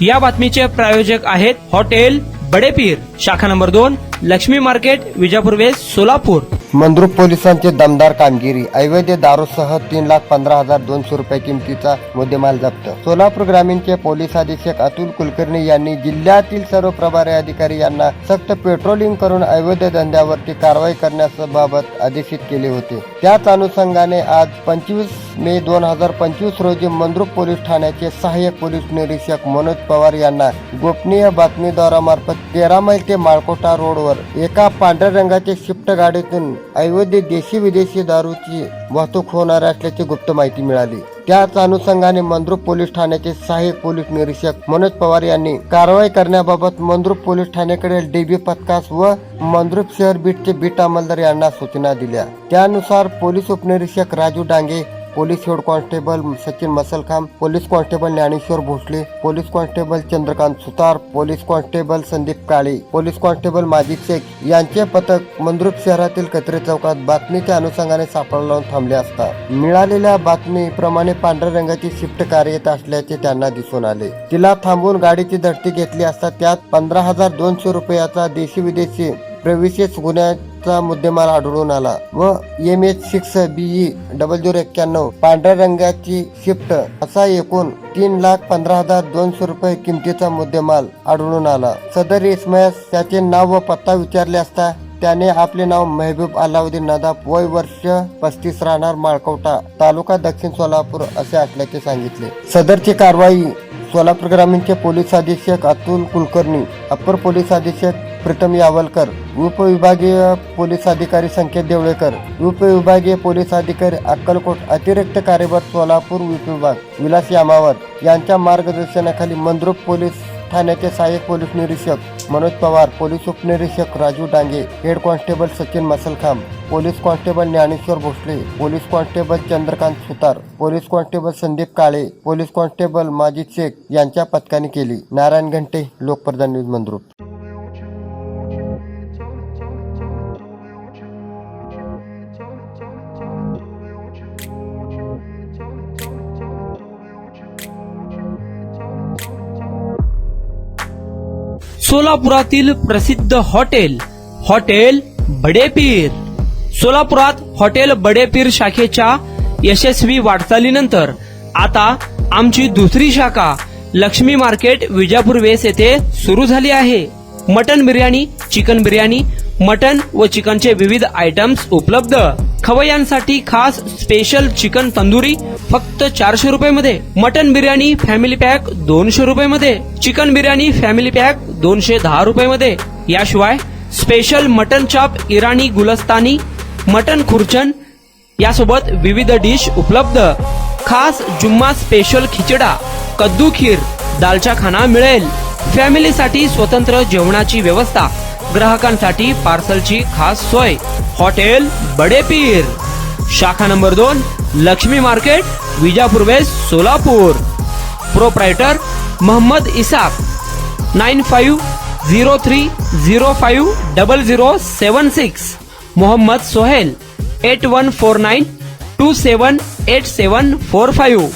या बातमीचे प्रायोजक आहेत हॉटेल बडेपीर, शाखा number 2, Lakshmi market, Vijapur west, Solapur. Mandrup पोलिसांची दमदार कामगिरी। अवैध दारूसह 3,15,200 रुपये किमतीचा मुद्देमाल जप्त। सोलापूर ग्रामीणचे पोलीस अधीक्षक अतुल कुलकर्णी यांनी जिल्ह्यातील सर्व प्रभारी अधिकारी यांना सक्त पेट्रोलिंग करून अवैध धंद्यावरती कारवाई करण्याबाबत आदेशित केले होते। त्याच अनुषंगाने आज 25 मे 2025 रोजी मंद्रुप पोलीस ठाण्याचे सहाय्यक पोलीस निरीक्षक मनोज पवार यांना गोपनीय बातमीदारामार्फत 13 मैल ते माळकोटा रोडवर एका पांढऱ्या रंगाच्या शिफ्ट गाडीतून अवैध देशी विदेशी दारूची वाहतूक होणार असल्याची गुप्त माहिती मिळाली। त्याच अनुषंगाने मंद्रुप पोलीस ठाण्याचे सहाय्यक पोलीस निरीक्षक मनोज पवार यांनी कारवाई करण्याबाबत मंद्रुप पोलीस ठाण्याकडे डीबी पथकास व मंद्रुप शहर बीटचे बीट अंमलदार यांना सूचना दिल्या। त्यानुसार पोलीस उपनिरीक्षक Raju Dange, police head constable Sachin Masalkham, police constable Dnyaneshwar Bhosale, police constable Chandrakant Sutar, police constable Sandeep Kale, police constable Majid Shaikh यांचे पथक मंद्रुप शहरातील कत्रे चौकात बातमीच्या अनुषंगाने सापळा लावून थांबले असता मिळालेल्या बातमीप्रमाणे पांढऱ्या रंगाची शिफ्ट कार येत असल्याचे त्यांना दिसून आले। तिला थांबवून गाडीची झडती घेतली असता त्यात 15,200 रुपयाचा देशी विदेशी प्रवेश गुन्ह्याचा मुद्देमाल आढळून आला व MH6 BE 0091 पांढऱ्या रंगाची शिफ्ट असा एकूण 3,15,200 रुपये किमतीचा मुद्देमाल आढळून आला। सदर इसमयास त्याचे नाव व पत्ता विचारले असता त्याने आपले नाव महबूब अलाउद्दीन नदाफ, वय वर्ष 35, राहणार माळकोटा, तालुका दक्षिण सोलापूर असे असल्याचे सांगितले। सदरची कारवाई सोलापूर ग्रामीणचे पोलीस अधीक्षक अतुल कुलकर्णी, अप्पर पोलीस अधीक्षक प्रीतम यावलकर, उपविभागीय पोलीस अधिकारी संकेत देवळेकर, उपविभागीय पोलीस अधिकारी अक्कलकोट, अतिरिक्त कार्यभार सोलापूर उपविभाग विलास यामावत यांच्या मार्गदर्शनाखाली मंद्रुप पोलीस ठाण्याचे सहाय्यक पोलीस निरीक्षक मनोज पवार, पोलीस उपनिरीक्षक Raju Dange, head constable Sachin Masalkham, police constable Dnyaneshwar Bhosale, police constable Chandrakant Sutar, police constable Sandeep Kale, police constable Majid Shaikh यांच्या पथकाने केली। नारायण घंटे, लोकप्रधान न्यूज, मंद्रुप। सोलापुरातील प्रसिद्ध हॉटेल बडेपीर। सोलापुरात हॉटेल बडेपीर शाखेच्या यशस्वी वाटचालीनंतर आता आमची दुसरी शाखा लक्ष्मी मार्केट, विजापूर वेस्ट येथे सुरू झाली आहे। Mutton biryani, chicken biryani, mutton व चिकनचे विविध आयटम्स उपलब्ध। खवय्यांसाठी खास स्पेशल चिकन तंदुरी फक्त 400 रुपये मध्ये, मटन बिर्याणी फॅमिली पॅक 200 रुपये मध्ये, चिकन बिर्याणी फॅमिली पॅक 210 रुपये मध्ये। याशिवाय special mutton chop, Irani Gulastani, mutton khurchan यासोबत विविध डिश उपलब्ध। खास जुम्मा स्पेशल खिचडा, कद्दू खीर, दालचा खाना मिळेल। फॅमिलीसाठी स्वतंत्र जेवणाची व्यवस्था, ग्राहकांसाठी पार्सलची खास सोय। हॉटेल बडेपीर, शाखा number 2, Lakshmi market, Vijapur west, Solapur. Proprietor Mohammad Isaq, 9503050076। Mohammad Sohail, 8149278745।